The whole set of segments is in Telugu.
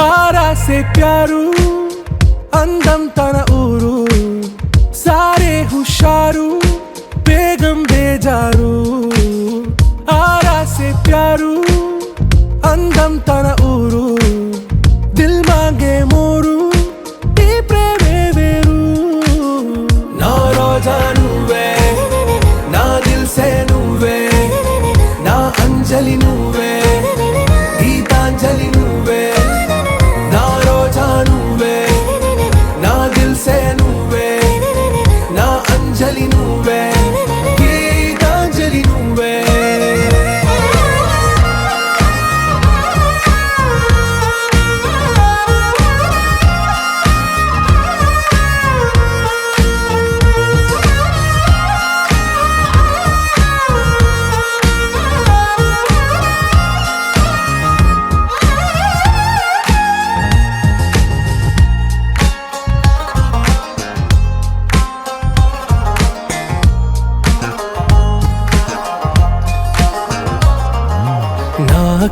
आरा से प्यारू अंदम तन ऊरू सारे हुशारू बेगम बेजारू आरा से प्यारू अंदम तन ऊरू दिल मांगे मोरू ती प्रेमे वेरू ना रोजा నువ్వే నా దిల్ సే నువ్వే నా అంజలి నువ్వే గీతాంజలి నువ్వే నా రోజా నువ్వే నా దిల్ సే నువ్వే నా అంజలి నువ్వే గీతాంజలి నువ్వే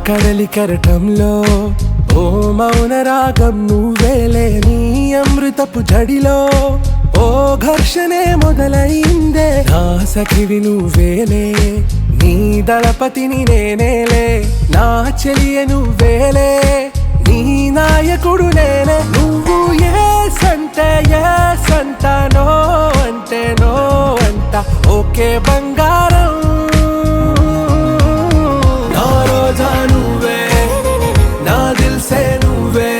కడలి కెరటంలో ఓ మౌన రాగం నువ్వేలే నీ అమృతపు జడిలో ఓ ఘర్షణే మొదలైందే నా సఖివి నువ్వేలే నీ దళపతిని నేనేలే నా చెలియ నువ్వేలే నీ నాయకుడు నేనే నువ్వు ఏ సంట నో అంటే నో అంట ఓకే బంగారం నువ్వే నా దిల్ సే నువ్వే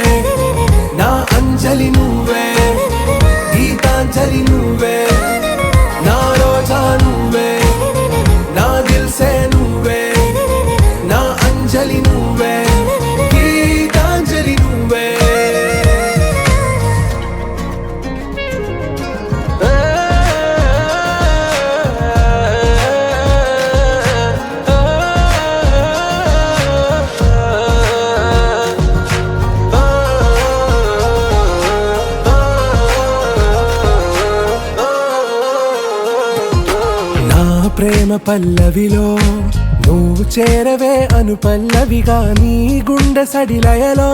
నా అంజలి నువ్వే గీతాంజలి నువ్వే నా రోజా నువ్వే నా దిల్ సే నువ్వే నా అంజలి నువ్వే గీతాంజలి నువ్వే ప్రేమ పల్లవిలో నువ్వు చేరవే అను పల్లవిగా నీ గుండె సడిలయలో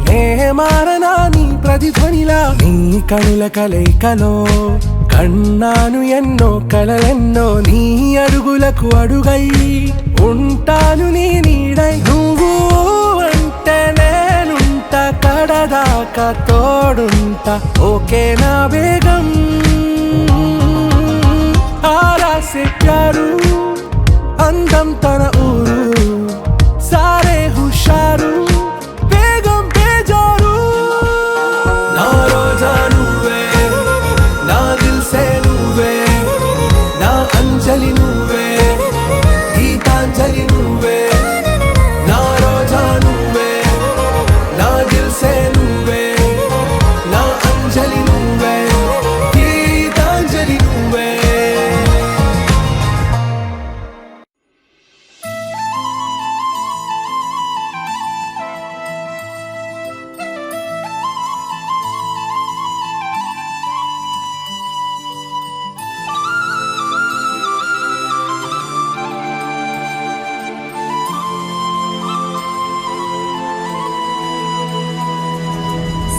నే మారనా నీ ప్రతిధ్వనిలా నీ కనుల కలయికలో కన్నాను ఎన్నో కలలెన్నో నీ అడుగులకు అడుగై ఉంటాను నీ నీడై నువ్వు అంటే నేనుంట కడదాకా తోడుంటా ఓకే నా వేగం आरा से प्यारू अंदम तन ऊरू सारे हुशारू बेगम बेजारू ना रोजा నువ్వే నా దిల్ సే నువ్వే నా అంజలి నువ్వే గీతాంజలి నువ్వే నా రోజా నువ్వే నా దిల్ సే నువ్వే నా అంజలి నువ్వే గీతాంజలి నువ్వే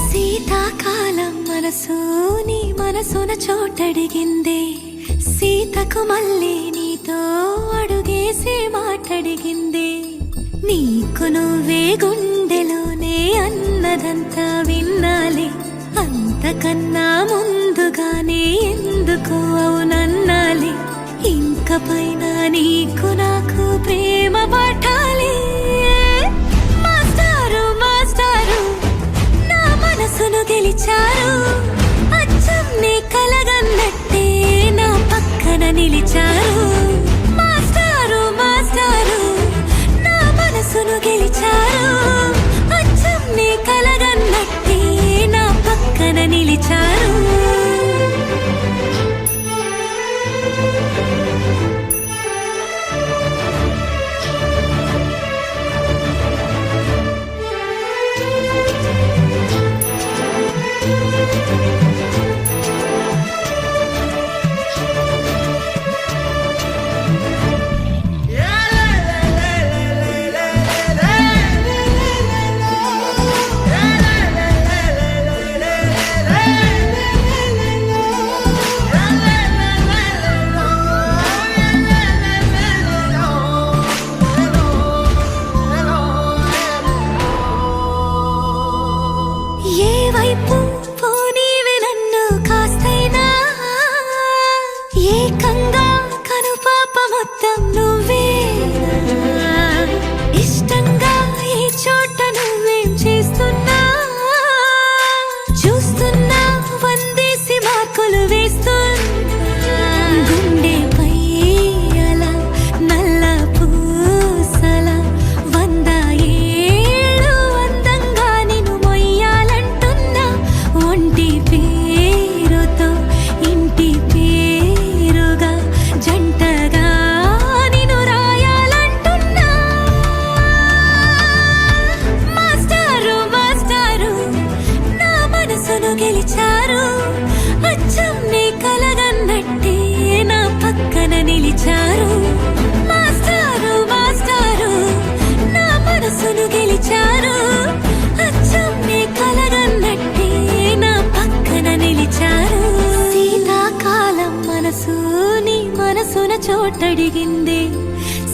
శీతాకాలం మనసు నీ మనసున చోటడిగిందే సీతకు మళ్ళీ నీతో అడుగేసి మాటడిగిందే నీకు నువ్వే గుండెలోనే అన్నదంతా విన్నాలే అంతకన్నా ముందుగానే ఎందుకు అవునన్నాలే ఇంక పైన నీకు నాకు ప్రేమ పట్టాలి మాస్టారు మాస్టారు నా మనసును గెలిచారు అచ్చం నీ కలగన్నట్టే నా పక్కన నిలిచారు మాస్టారు మాస్టారు నా మనసును గెలిచారు అచ్చం నీ కలగన్నట్టే నా పక్కన నిలిచారు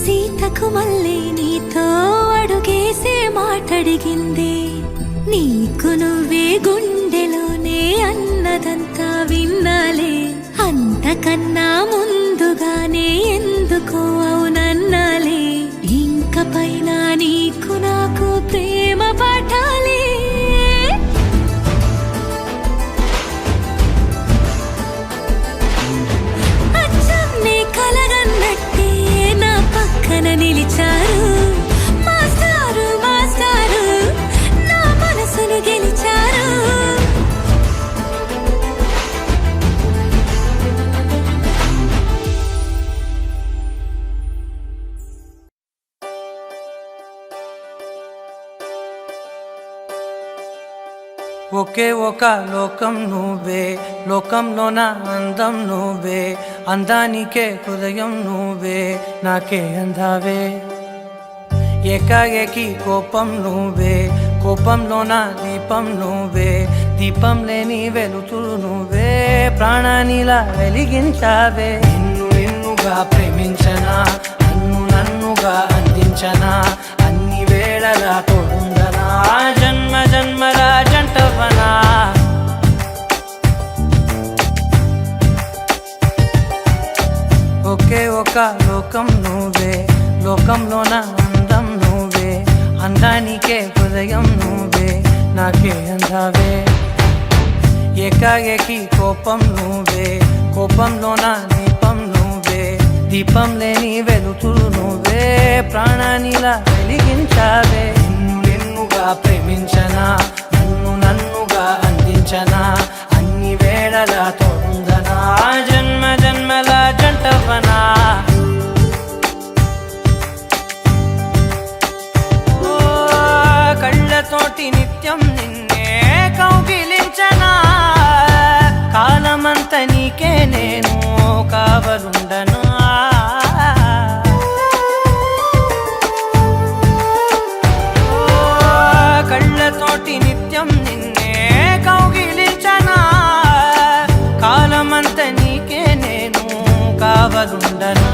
సీతకు మళ్ళీ నీతో అడుగేసే మాటడిగింది. నీకు నువ్వే గుండెలోనే అన్నదంతా విన్నాలే, అంతకన్నా ముందుగానే ఎందుకో అవునన్నాలే. ఇంక పైన నీకు నాకు ప్రేమ పాఠాలే. అచ్చం నీ కలగన్నట్టే నా పక్కన నిలిచారు. మాస్టారు మాస్టారు నా మనసును గెలిచారు. ఒకే ఒక లోకం నువ్వే, లోకంలోన అందం నువ్వే, అందానికే హృదయం నువ్వే, నాకే అందావే. ఏకాఏకి కోపం నువ్వే, కోపంలోన దీపం నువ్వే, దీపం లేని వెలుతురు నువ్వే, ప్రాణానిలా వెలిగించావే. నిన్నుగా ప్రేమించనా, నన్నుగా అందించనా, అన్ని వేళలా తోడుందనా, జన్మ జన్మల జంటవనా. ఒకే ఒక లోకం నువ్వే, లోకంలోన అందం నువ్వే, అందానికే హృదయం నువ్వే, నాకే అందావే. ఏకాఏకి కోపం నువ్వే, కోపంలోన దీపం నువ్వే, దీపం లేని వెలుతురు నువ్వే, ప్రాణానిలా వెలిగించావే. నిన్నుగా ప్రేమించనా, నన్నుగా అందించనా, అన్ని వేళలా తోడుందనా, జన్మ జన్మల జంటవనా. కళ్ళతోటి నిత్యం నిన్నే కౌగిలించనా, కాలమంత నీకే నేను కావలుండనా. కళ్ళతోటి నిత్యం నిన్నే కౌగిలించనా, కాలమంత నీకే నేను కావలుండనా.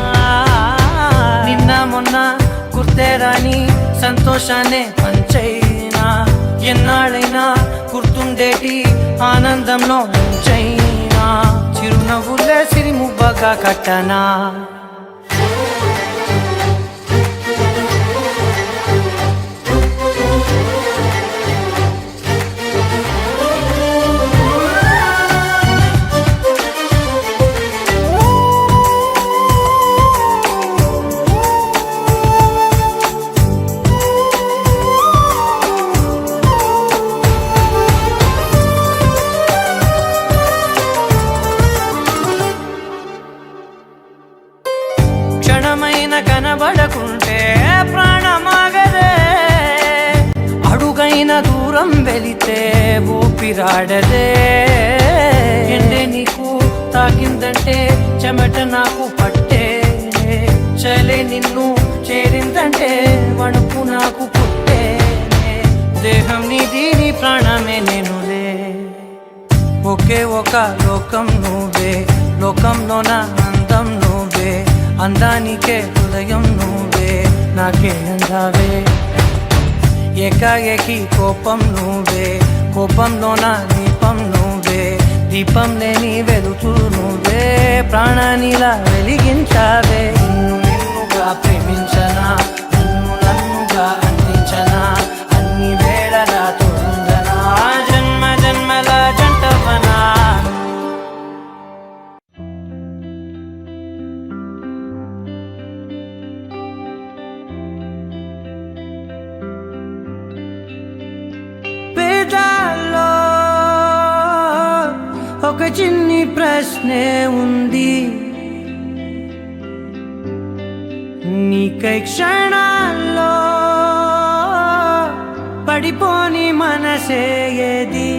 నిన్న మొన్న గుర్తేరాని సంతోషాన్నే పంచైనా, ఎన్నాళ్ళైనా గుర్తుండేటి ఆనందంలో ముంచైనా, చిరునవ్వులే సిరిమువ్వగా కట్టనా. క్షణమైన కనబడకుంటే ప్రాణమాగదే, అడుగైన దూరం వెళితే ఊపిరాడదే. ఎండే నీకు తాకిందంటే చెమట నాకు పట్టే, చలే నిన్ను చేరిందంటే వణుకు నాకు పుట్టే. దేహం నీది నీ ప్రాణమే నేనులే. ఒకే ఒక లోకం నువ్వే, లోకంలోన అందం నువ్వే, అందానికే హృదయం నువ్వే, నాకే అందావే. ఏకాఏకి కోపం నువ్వే, కోపంలోన దీపం నువ్వే, దీపం లేని వెలుతురు నువ్వే, ప్రాణానిలా వెలిగించావే. నిన్నుగా ప్రేమించనా, నన్నుగా అందించనా, అన్ని వేళలా తోడుందనా, జన్మ జన్మల జంటవనా. పేదాల్లో ఒక చిన్ని ప్రశ్నే ఉంది, నీకై క్షణాల్లో పడిపోని మనసే ఏది.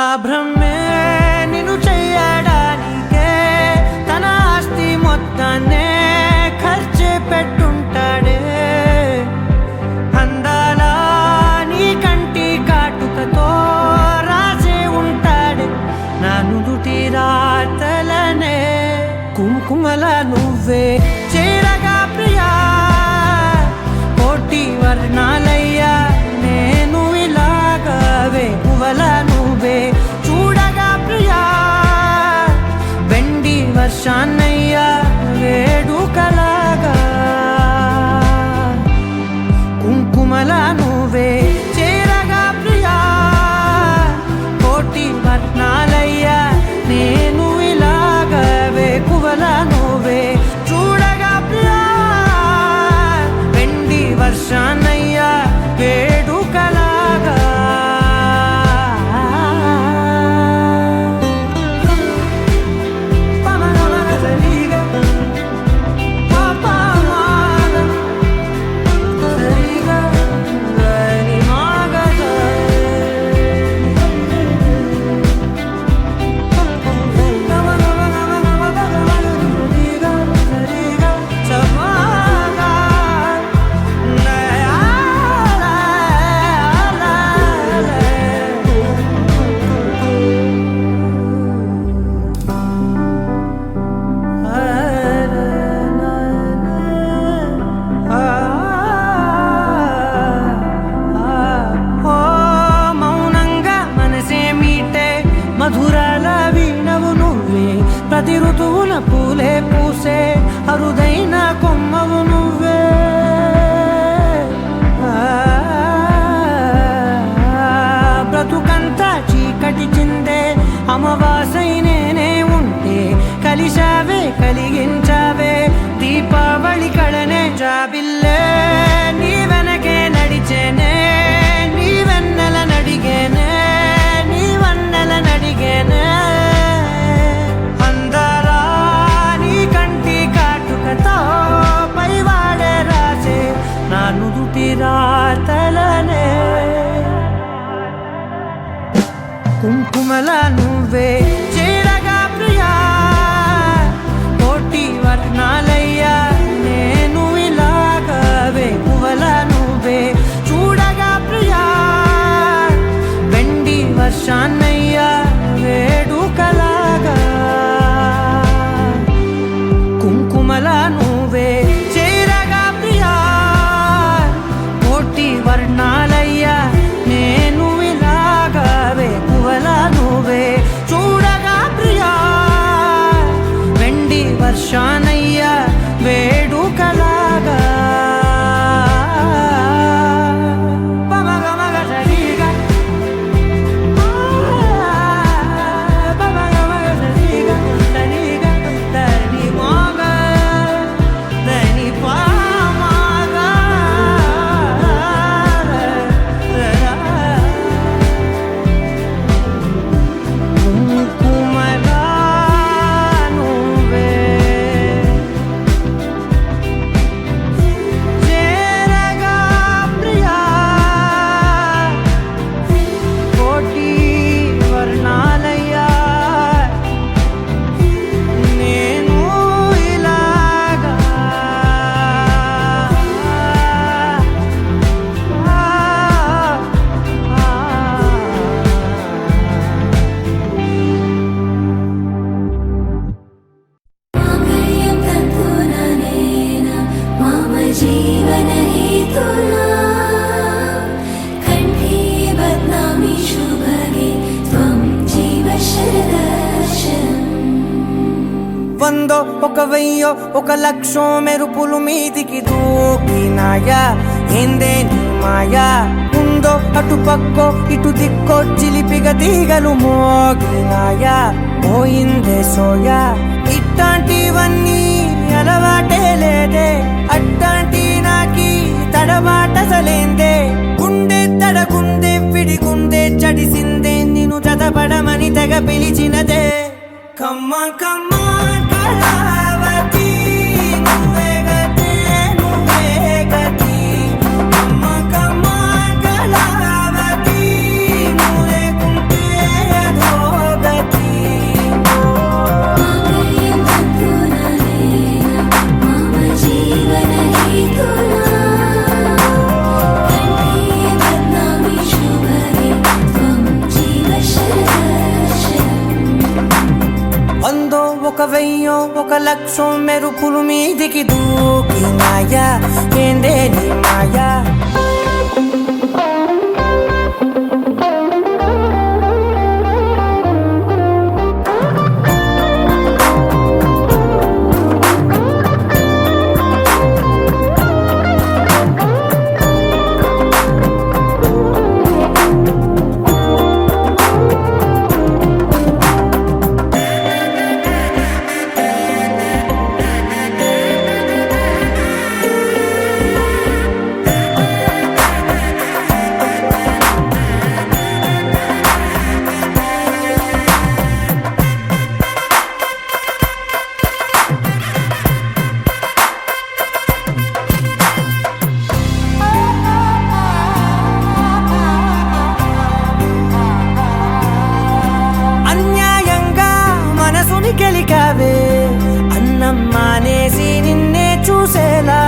ఆ భ్రమే నిన్ను చెయ్యడానికే తన ఆస్తి మొత్తాన్నే ఖర్చు పెట్టుంటాడే. అందాల నీ కంటి కాటుకతో రాసే ఉంటాడే, నా నుదుటి రాతలనే కుంకుమల నువ్వే చేరగా ప్రియా కోటి వర్ణాలయ్యా నేను ఇలాగవే పువ్వల నువ్వే చూడగా ప్రియా వెండి వర్షాన్నయ్యా వేడుకలాగా కుంకుమల నువ్వే చేరగా ప్రియా కోటి వర్ణాలయ్యా నేను ఇలాగవే పువ్వల నువ్వే చూడగా ప్రియా వెండి వర్షాన్నయ్యా వేడుకలాగా మధురాల వీణవు నువ్వే ప్రతి ఋతువున పూలే పూసే అరుదైన కొమ్మవు నువ్వే బ్రతుకంతా చీకటి చిందే అమావాసై నేనే ఉంటే కలిశావే కలిగించావే దీపావళి కళనే జాబిల్లే నీ వెనకే నడిచేనే నీ వెన్నెల నడిగేనే నడిగేనే అందరా నీ కంటి కాటుకతో పైవాడే రాసే నా నుదుటి రాతలనే కుంకుమల నువ్వే చేరగా ప్రియా కోటి వర్ణాలయ్యా నేను ఇలాగవే పువ్వల నువ్వే చూడగా ప్రియా వెండి వర్షాన్నయ్యా వేడుకలాగా కుంకుమల నువ్వే చేరగా ప్రియా కోటి వర్ణాలయ్యా నేను ఇలాగవే పువ్వల నువ్వే చూడగా ప్రియా వెండి వర్షాన్నయ్యా వేడుకలాగా వందో ఒక వెయ్యో ఒక లక్షో మెరుపులు మీదికి దూకినాయా ఏందే నీ మాయా ఉందో అటు పక్కో ఇటు దిక్కో చిలిపిగ తీగలు మోగినాయా పోయిందే సోయా ఇట్లాంటివన్నీ అలవాటే లేదే అట్లాంటి నాకి తడబాటసలేందే గుండె తడగుందే విడిగుందే చడిసిందే నిన్ను చదపడమని తెగ పిలిచినదే కమ్మ కమ్మ కళావతి నువ్వే గతే నువ్వే గతి కమ్మ కమ్మ కళావతి నువ్వే కుంటే అధోగతి వెయ్యో ఒక లక్షం మెరుపులు మీదికి దూకినాయా ఏందే నీ మాయా గెలికావే అన్నం మానేసి నిన్నే చూసేలా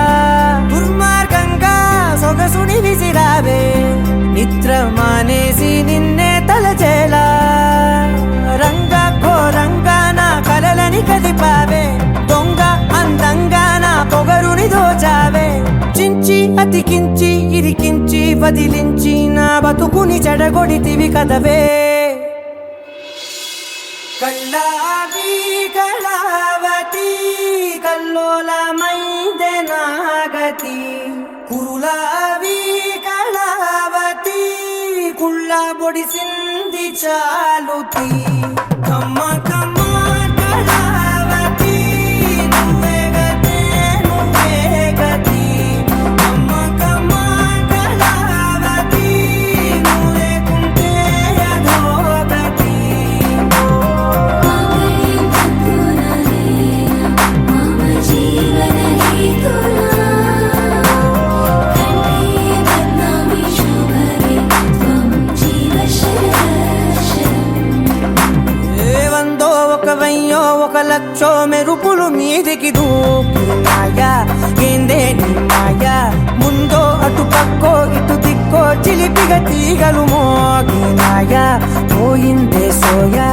దుర్మార్గంగా సొగసుని విసిరావే నిద్ర మానేసి నిన్నే తలచేలా రంగా ఘోరంగా నా కలలని కదిపావే దొంగ అందంగా నా పొగరుని దోచావే చించి అతికించి ఇరికించి వదిలించి నా బతుకుని చెడగొడితివి కదవే కళ్ళావి కళావతి కల్లోలమైందే నాగతి కురులావి కళావతి కుళ్ళ బొడిసింది చాలుతి కమ్మ కమ్మ కళావతి నువ్వే గతే నువ్వే గతి కమ్మ కమ్మ కళావతి నువ్వు లేకుంటే అధోగతి ఒక లక్షో మెరుపులు మీదికి దూకినాయా ఏందే నీ మాయా ముందో అటు పక్కో ఇటు దిక్కో చిలిపిగ తీగలు మోగినాయా పోయిందే సోయా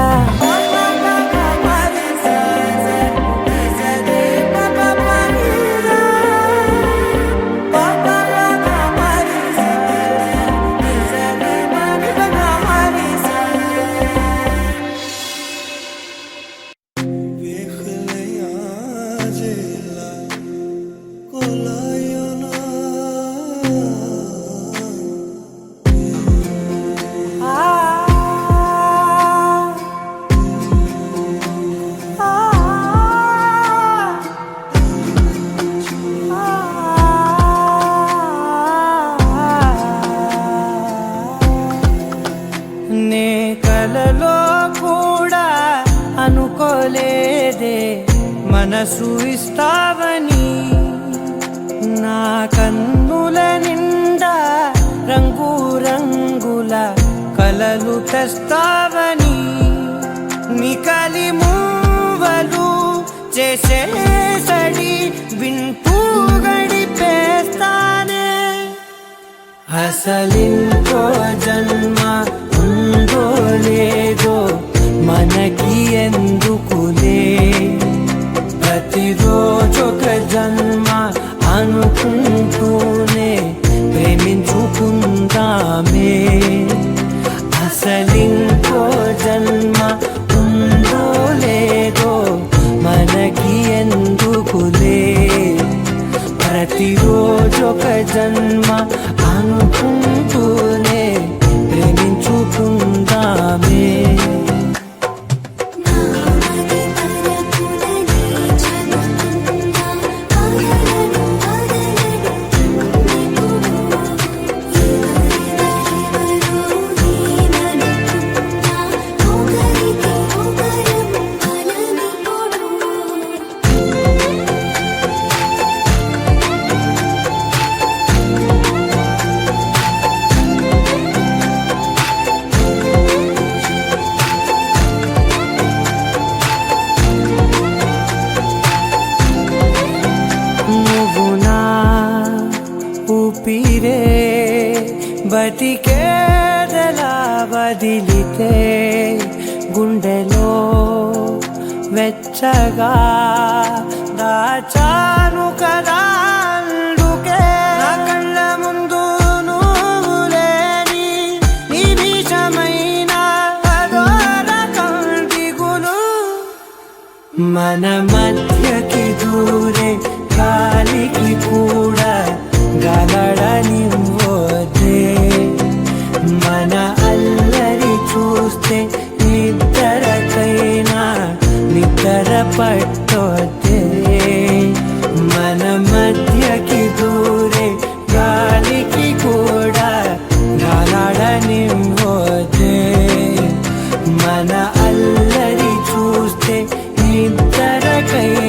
అనుకోలేదే మనసు ఇస్తావని నా కన్నుల నిండా రంగు రంగుల కలలు తెస్తావని నికలి మూవలు చేసేసడి వింటూ గడిపేస్తానే అసలింకో జన్మ ఉందో లేదో మనకి ఎందుకులే ప్రతిరోజొక జన్మ అనుకుంటూనే ప్రేమించుకుందామే అసలింకో జన్మ ఉందో లేదో మనకి ఎందుకులే ప్రతిరోజొక జన్మ అనుకుంటూనే ప్రేమించుకుందామే ఊపిరే బతికేదలా వదిలితే గుండెలో వెచ్చ వెచ్చగా దాచాను కదా అందుకే నా కళ్ళ ముందు నువ్వు లేని నిమిషమైన అదోర కంటిగులు మన మధ్యకి దూరే గాలికి కూడా గలడనివ్వదే మన అల్లరి చూస్తే నిద్రకైనా నిద్ర పట్టొద్దే మన మధ్యకి దూరే గాలికి కూడా గలడనివ్వదే మన అల్లరి చూస్తే నిద్రకైనా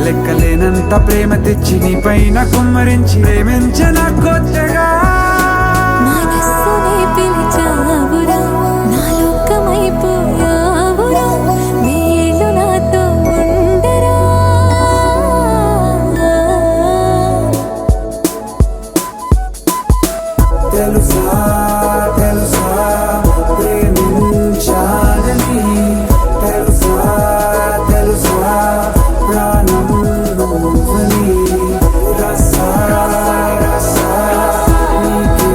లెక్కలేనంత ప్రేమ తెచ్చి నీ పైన కుమ్మరించి ప్రేమించిన కొత్తగా మనస్సునే పిలిచావురా నా లోకమైపోయావురా నీళ్ళు నాతో ఉండరా తెలుసా తెలుసా ప్రేమించాలని తెలుసా తెలుసా ప్రాణం నువ్వని రసా రసా నీకే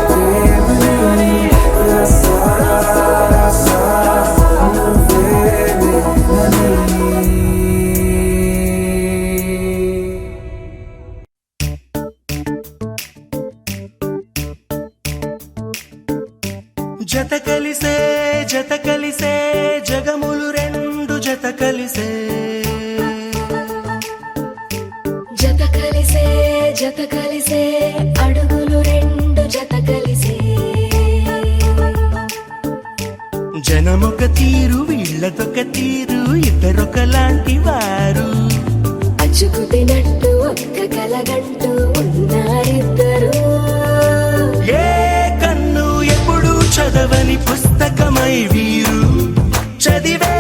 ప్రేమని రసా రసా నువ్వే నేనని జత కలిసే జగములు రెండు జత కలిసే జత కలిసే అడుగులు రెండు జత కలిసే జనమొక తీరు వీళ్ళదొక తీరు ఇద్దరొకలాంటి వారు అచ్చుకు తినట్టు ఒక్క కలగంటూ ఉన్నారిద్దరు ఏ కన్ను ఎప్పుడు చదవని పుస్తకమై వీరు చదివే